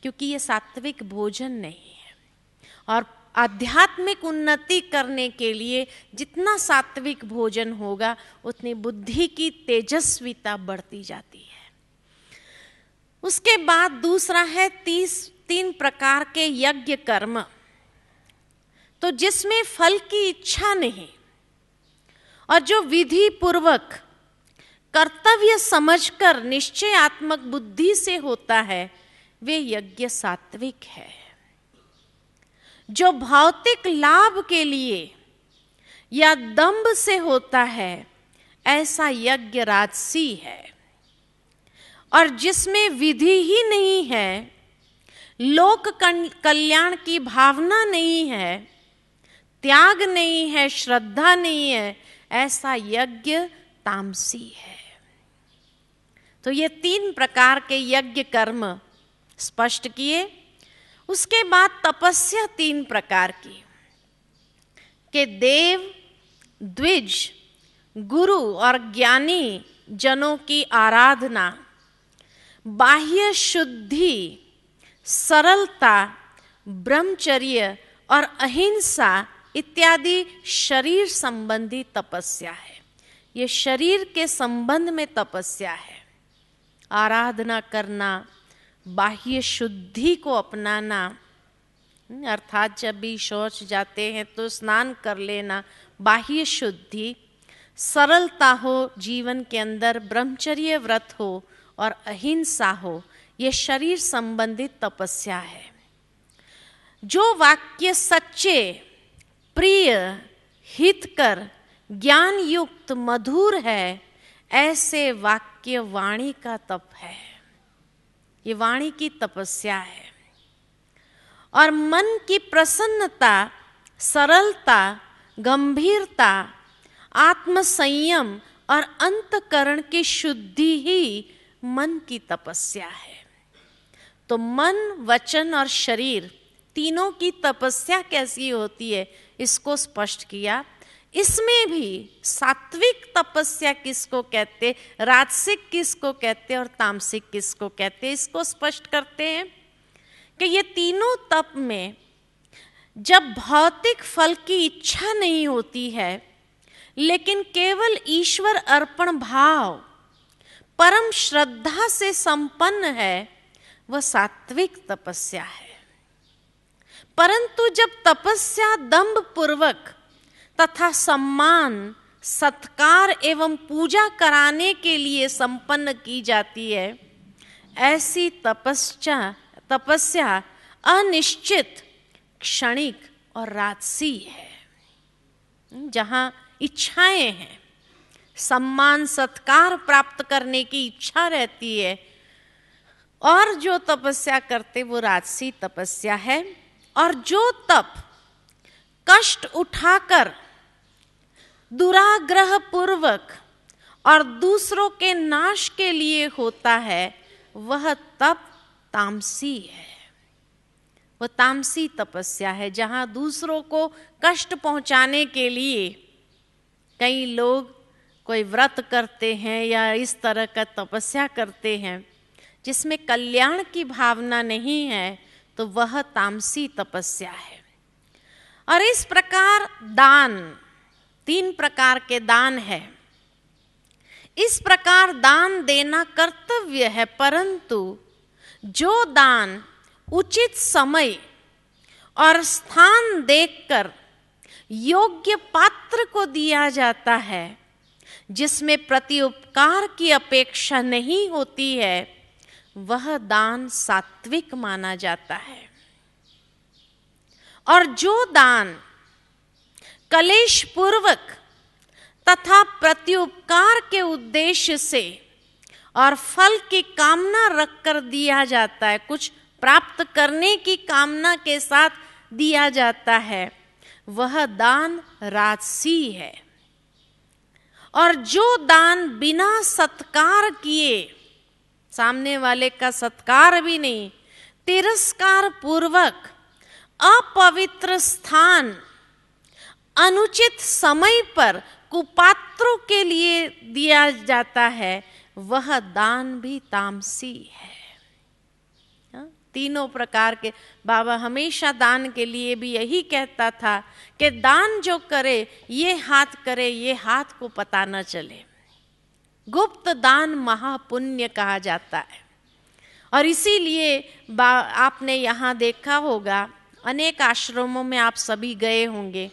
क्योंकि ये सात्विक भोजन नहीं है। और आध्यात्मिक उन्नति करने के लिए जितना सात्विक भोजन होगा उतनी बुद्धि की तेजस्विता बढ़ती जाती है। उसके बाद दूसरा है 3 प्रकार के यज्ञ कर्म, तो जिसमें फल की इच्छा नहीं और जो विधि पूर्वक कर्तव्य समझकर निश्चयात्मक बुद्धि से होता है वे यज्ञ सात्विक है। जो भौतिक लाभ के लिए या दंभ से होता है ऐसा यज्ञ राजसी है। और जिसमें विधि ही नहीं है, लोक कल्याण की भावना नहीं है, त्याग नहीं है, श्रद्धा नहीं है, ऐसा यज्ञ तामसी है। तो ये 3 प्रकार के यज्ञ कर्म स्पष्ट किए। उसके बाद तपस्या 3 प्रकार की कि देव, द्विज, गुरु और ज्ञानी जनों की आराधना, बाह्य शुद्धि, सरलता, ब्रह्मचर्य और अहिंसा इत्यादि शरीर संबंधी तपस्या है। ये शरीर के संबंध में तपस्या है। आराधना करना, बाह्य शुद्धि को अपनाना, अर्थात जब भी शौच जाते हैं तो स्नान कर लेना, बाह्य शुद्धि, सरलता हो जीवन के अंदर, ब्रह्मचर्य व्रत हो और अहिंसा हो, ये शरीर संबंधित तपस्या है। जो वाक्य सच्चे, प्रिय, हितकर, ज्ञान युक्त, मधुर है, ऐसे वाक्य वाणी का तप है। ये वाणी की तपस्या है। और मन की प्रसन्नता, सरलता, गंभीरता, आत्मसंयम और अंतकरण की शुद्धि ही मन की तपस्या है। तो मन, वचन और शरीर तीनों की तपस्या कैसी होती है इसको स्पष्ट किया। इसमें भी सात्विक तपस्या किसको कहते, राजसिक किसको कहते और तामसिक किसको कहते, इसको स्पष्ट करते हैं कि ये तीनों तप में जब भौतिक फल की इच्छा नहीं होती है लेकिन केवल ईश्वर अर्पण भाव, परम श्रद्धा से संपन्न है, वह सात्विक तपस्या है। परंतु जब तपस्या दंभ पूर्वक तथा सम्मान, सत्कार एवं पूजा कराने के लिए संपन्न की जाती है, ऐसी तपस्या अनिश्चित, क्षणिक और राजसी है। जहाँ इच्छाएं हैं, सम्मान सत्कार प्राप्त करने की इच्छा रहती है, और जो तपस्या करते वो राजसी तपस्या है। और जो तप कष्ट उठाकर दुराग्रह पूर्वक और दूसरों के नाश के लिए होता है वह तप तामसी है। वह तामसी तपस्या है जहां दूसरों को कष्ट पहुंचाने के लिए कई लोग कोई व्रत करते हैं या इस तरह का तपस्या करते हैं जिसमें कल्याण की भावना नहीं है, तो वह तामसी तपस्या है। और इस प्रकार दान, 3 प्रकार के दान है। इस प्रकार दान देना कर्तव्य है, परंतु जो दान उचित समय और स्थान देखकर योग्य पात्र को दिया जाता है, जिसमें प्रत्युपकार की अपेक्षा नहीं होती है, वह दान सात्विक माना जाता है। और जो दान कलेश पूर्वक तथा प्रत्युपकार के उद्देश्य से और फल की कामना रखकर दिया जाता है, कुछ प्राप्त करने की कामना के साथ दिया जाता है, वह दान राजसी है। और जो दान बिना सत्कार किए, सामने वाले का सत्कार भी नहीं, तिरस्कार पूर्वक अपवित्र स्थान, अनुचित समय पर कुपात्रों के लिए दिया जाता है, वह दान भी तामसी है। तीनों प्रकार के। बाबा हमेशा दान के लिए भी यही कहता था कि दान जो करे ये हाथ करे, ये हाथ को पता न चले। गुप्त दान महापुण्य कहा जाता है। और इसीलिए आपने यहाँ देखा होगा, अनेक आश्रमों में आप सभी गए होंगे,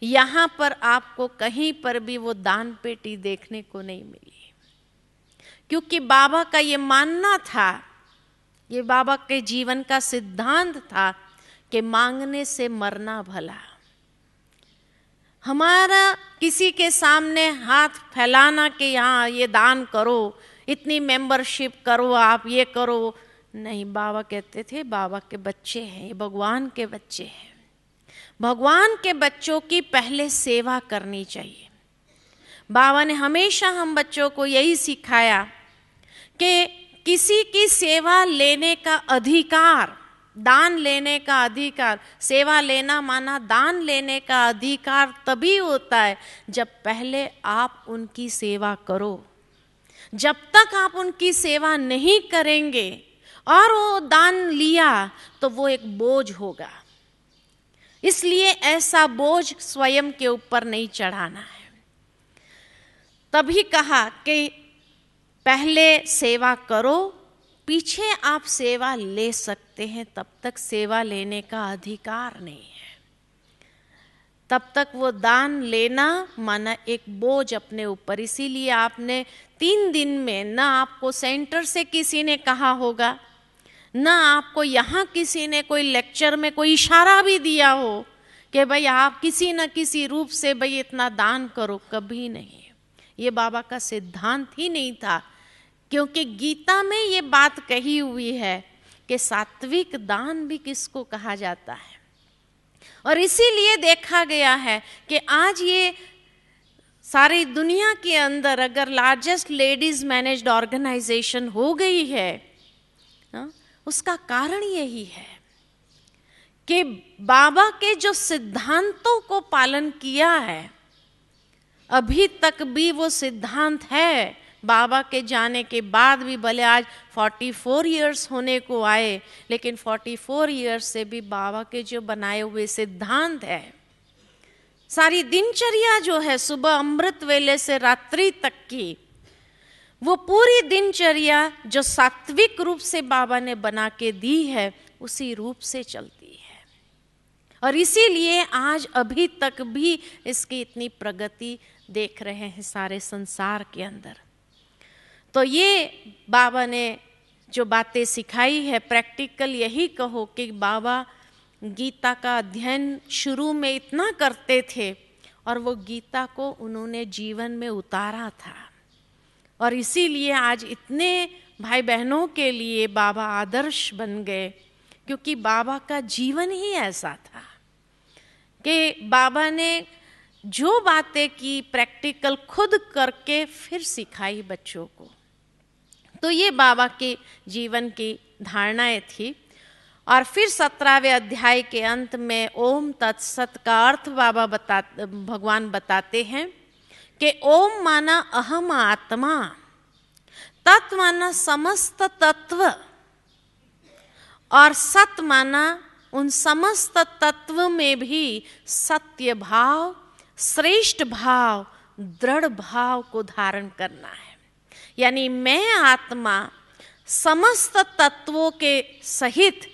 यहाँ पर आपको कहीं पर भी वो दान पेटी देखने को नहीं मिली, क्योंकि बाबा का ये मानना था, ये बाबा के जीवन का सिद्धांत था कि मांगने से मरना भला। हमारा किसी के सामने हाथ फैलाना कि यहाँ ये दान करो, इतनी मेंबरशिप करो, आप ये करो, नहीं। बाबा कहते थे बाबा के बच्चे हैं, ये भगवान के बच्चे हैं, भगवान के बच्चों की पहले सेवा करनी चाहिए। बाबा ने हमेशा हम बच्चों को यही सिखाया कि किसी की सेवा लेने का अधिकार, दान लेने का अधिकार, सेवा लेना माना दान लेने का अधिकार तभी होता है जब पहले आप उनकी सेवा करो। जब तक आप उनकी सेवा नहीं करेंगे और वो दान लिया तो वो एक बोझ होगा। इसलिए ऐसा बोझ स्वयं के ऊपर नहीं चढ़ाना है। तभी कहा कि पहले सेवा करो, पीछे आप सेवा ले सकते हैं, तब तक सेवा लेने का अधिकार नहीं है। तब तक वो दान लेना माना एक बोझ अपने ऊपर। इसीलिए आपने 3 दिन में ना आपको सेंटर से किसी ने कहा होगा, ना आपको यहाँ किसी ने कोई लेक्चर में कोई इशारा भी दिया हो कि भाई आप किसी न किसी रूप से भाई इतना दान करो, कभी नहीं। ये बाबा का सिद्धांत ही नहीं था, क्योंकि गीता में ये बात कही हुई है कि सात्विक दान भी किसको कहा जाता है। और इसीलिए देखा गया है कि आज ये सारी दुनिया के अंदर अगर लार्जेस्ट लेडीज मैनेज्ड ऑर्गेनाइजेशन हो गई है, उसका कारण यही है कि बाबा के जो सिद्धांतों को पालन किया है, अभी तक भी वो सिद्धांत है। बाबा के जाने के बाद भी भले आज 44 इयर्स होने को आए, लेकिन 44 इयर्स से भी बाबा के जो बनाए हुए सिद्धांत है, सारी दिनचर्या जो है सुबह अमृत वेले से रात्रि तक की, वो पूरी दिनचर्या जो सात्विक रूप से बाबा ने बना के दी है उसी रूप से चलती है। और इसीलिए आज अभी तक भी इसकी इतनी प्रगति देख रहे हैं सारे संसार के अंदर। तो ये बाबा ने जो बातें सिखाई है, प्रैक्टिकल यही कहो कि बाबा गीता का अध्ययन शुरू में इतना करते थे और वो गीता को उन्होंने जीवन में उतारा था। और इसीलिए आज इतने भाई बहनों के लिए बाबा आदर्श बन गए, क्योंकि बाबा का जीवन ही ऐसा था कि बाबा ने जो बातें की प्रैक्टिकल खुद करके फिर सिखाई बच्चों को। तो ये बाबा के जीवन की धारणाएं थी। और फिर 17वें अध्याय के अंत में ओम तत्सत का अर्थ भगवान बताते हैं कि ओम माना अहम आत्मा, तत् माना समस्त तत्व, और सत माना उन समस्त तत्व में भी सत्य भाव, श्रेष्ठ भाव, दृढ़ भाव को धारण करना है। यानी मैं आत्मा समस्त तत्वों के सहित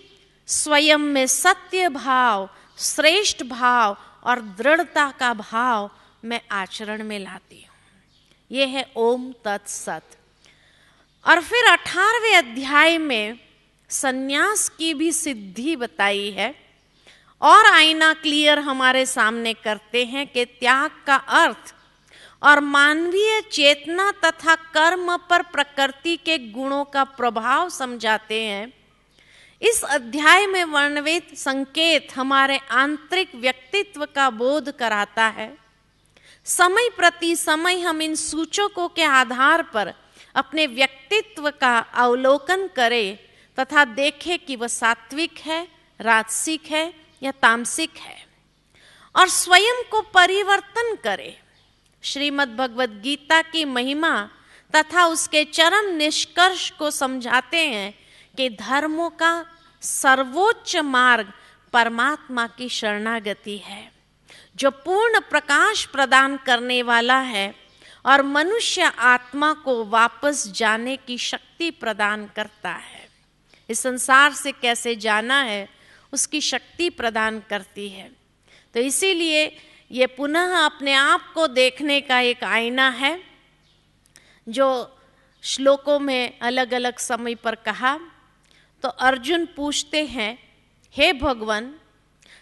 स्वयं में सत्य भाव, श्रेष्ठ भाव और दृढ़ता का भाव मैं आचरण में लाती हूँ। यह है ओम तत्सत। और फिर 18वें अध्याय में सन्यास की भी सिद्धि बताई है और आईना क्लियर हमारे सामने करते हैं कि त्याग का अर्थ और मानवीय चेतना तथा कर्म पर प्रकृति के गुणों का प्रभाव समझाते हैं। इस अध्याय में वर्णित संकेत हमारे आंतरिक व्यक्तित्व का बोध कराता है। समय प्रति समय हम इन सूचकों के आधार पर अपने व्यक्तित्व का अवलोकन करें तथा देखें कि वह सात्विक है, राजसिक है या तामसिक है, और स्वयं को परिवर्तन करें। श्रीमद् भगवद गीता की महिमा तथा उसके चरम निष्कर्ष को समझाते हैं कि धर्मों का सर्वोच्च मार्ग परमात्मा की शरणागति है, जो पूर्ण प्रकाश प्रदान करने वाला है और मनुष्य आत्मा को वापस जाने की शक्ति प्रदान करता है। इस संसार से कैसे जाना है उसकी शक्ति प्रदान करती है। तो इसीलिए ये पुनः अपने आप को देखने का एक आईना है, जो श्लोकों में अलग अलग समय पर कहा। तो अर्जुन पूछते हैं, हे भगवान,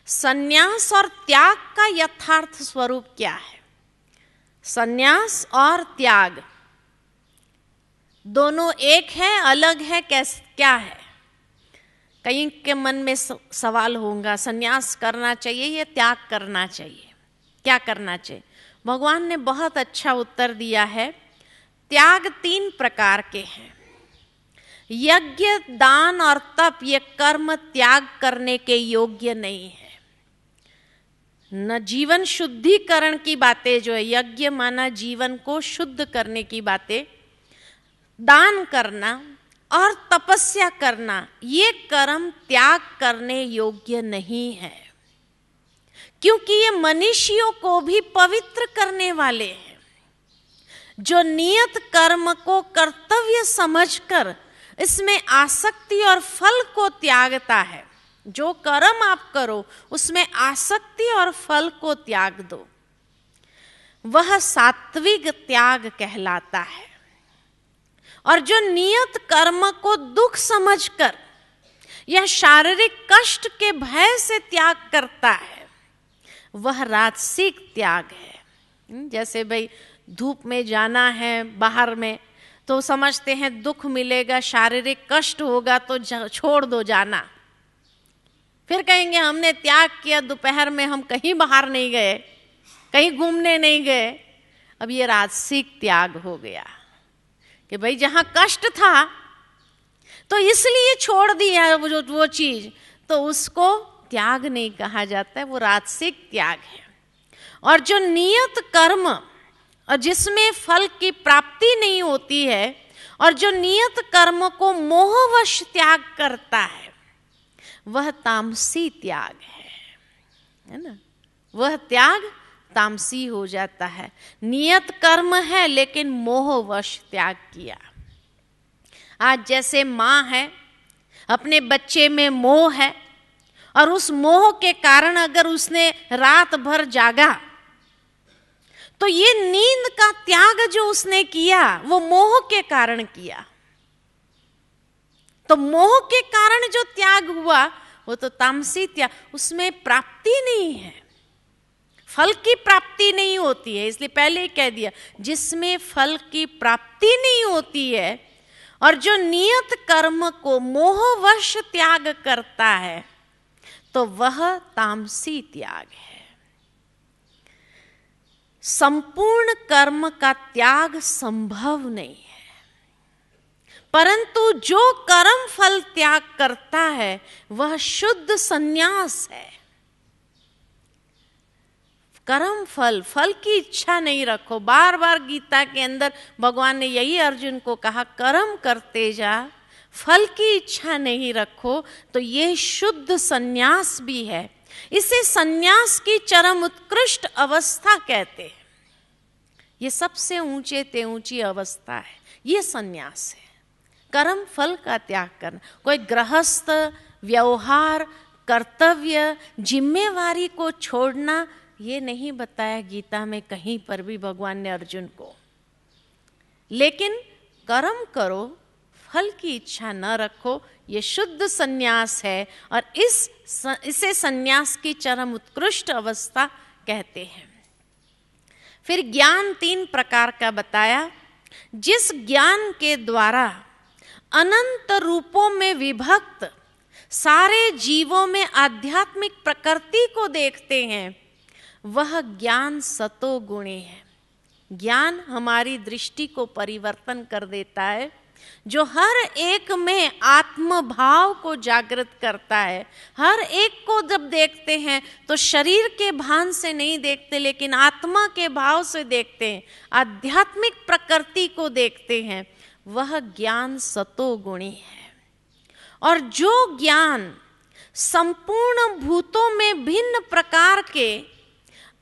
संन्यास और त्याग का यथार्थ स्वरूप क्या है? संन्यास और त्याग दोनों एक है, अलग है, कैसे क्या है? कई के मन में सवाल होगा, संन्यास करना चाहिए या त्याग करना चाहिए, क्या करना चाहिए? भगवान ने बहुत अच्छा उत्तर दिया है। त्याग 3 प्रकार के हैं। यज्ञ, दान और तप ये कर्म त्याग करने के योग्य नहीं है। न जीवन शुद्धिकरण की बातें जो है, यज्ञ माना जीवन को शुद्ध करने की बातें, दान करना और तपस्या करना, ये कर्म त्याग करने योग्य नहीं है, क्योंकि ये मनुष्यों को भी पवित्र करने वाले हैं। जो नियत कर्म को कर्तव्य समझकर इसमें आसक्ति और फल को त्यागता है, जो कर्म आप करो उसमें आसक्ति और फल को त्याग दो, वह सात्विक त्याग कहलाता है। और जो नियत कर्म को दुख समझकर या शारीरिक कष्ट के भय से त्याग करता है, वह राजसिक त्याग है। जैसे भाई धूप में जाना है बाहर में, तो समझते हैं दुख मिलेगा, शारीरिक कष्ट होगा, तो छोड़ दो जाना। फिर कहेंगे हमने त्याग किया, दोपहर में हम कहीं बाहर नहीं गए, कहीं घूमने नहीं गए। अब ये राजसिक त्याग हो गया कि भाई जहां कष्ट था तो इसलिए छोड़ दिया वो चीज, तो उसको त्याग नहीं कहा जाता है, वो राजसिक त्याग है। और जो नियत कर्म और जिसमें फल की प्राप्ति नहीं होती है, और जो नियत कर्म को मोहवश त्याग करता है, वह तामसी त्याग है ना? वह त्याग तामसी हो जाता है। नियत कर्म है लेकिन मोहवश त्याग किया। आज जैसे माँ है, अपने बच्चे में मोह है, और उस मोह के कारण अगर उसने रात भर जागा, तो ये नींद का त्याग जो उसने किया वो मोह के कारण किया। तो मोह के कारण जो त्याग हुआ वो तो तामसी त्याग, उसमें प्राप्ति नहीं है, फल की प्राप्ति नहीं होती है। इसलिए पहले ही कह दिया, जिसमें फल की प्राप्ति नहीं होती है और जो नियत कर्म को मोहवश त्याग करता है, तो वह तामसी त्याग है। संपूर्ण कर्म का त्याग संभव नहीं है, परंतु जो कर्म फल त्याग करता है वह शुद्ध संन्यास है। कर्म फल की इच्छा नहीं रखो। बार बार गीता के अंदर भगवान ने यही अर्जुन को कहा, कर्म करते जा, फल की इच्छा नहीं रखो। तो ये शुद्ध संन्यास भी है। इसे संन्यास की चरम उत्कृष्ट अवस्था कहते हैं। ये सबसे ऊंचे ते ऊंची अवस्था है, ये संन्यास है। कर्म फल का त्याग करना, कोई गृहस्थ व्यवहार, कर्तव्य, जिम्मेवारी को छोड़ना, ये नहीं बताया गीता में कहीं पर भी भगवान ने अर्जुन को। लेकिन कर्म करो, फल की इच्छा न रखो, ये शुद्ध संन्यास है। और इसे संन्यास की चरम उत्कृष्ट अवस्था कहते हैं। फिर ज्ञान 3 प्रकार का बताया। जिस ज्ञान के द्वारा अनंत रूपों में विभक्त सारे जीवों में आध्यात्मिक प्रकृति को देखते हैं, वह ज्ञान सतोगुणी है। ज्ञान हमारी दृष्टि को परिवर्तन कर देता है, जो हर एक में आत्म भाव को जागृत करता है। हर एक को जब देखते हैं तो शरीर के भान से नहीं देखते, लेकिन आत्मा के भाव से देखते हैं, आध्यात्मिक प्रकृति को देखते हैं। वह ज्ञान सतोगुणी है। और जो ज्ञान संपूर्ण भूतों में भिन्न प्रकार के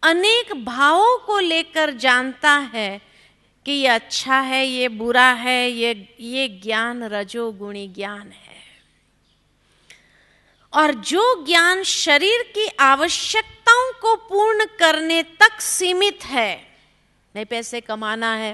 अनेक भावों को लेकर जानता है कि ये अच्छा है, ये बुरा है, ये ज्ञान रजोगुणी ज्ञान है। और जो ज्ञान शरीर की आवश्यकताओं को पूर्ण करने तक सीमित है, नहीं पैसे कमाना है,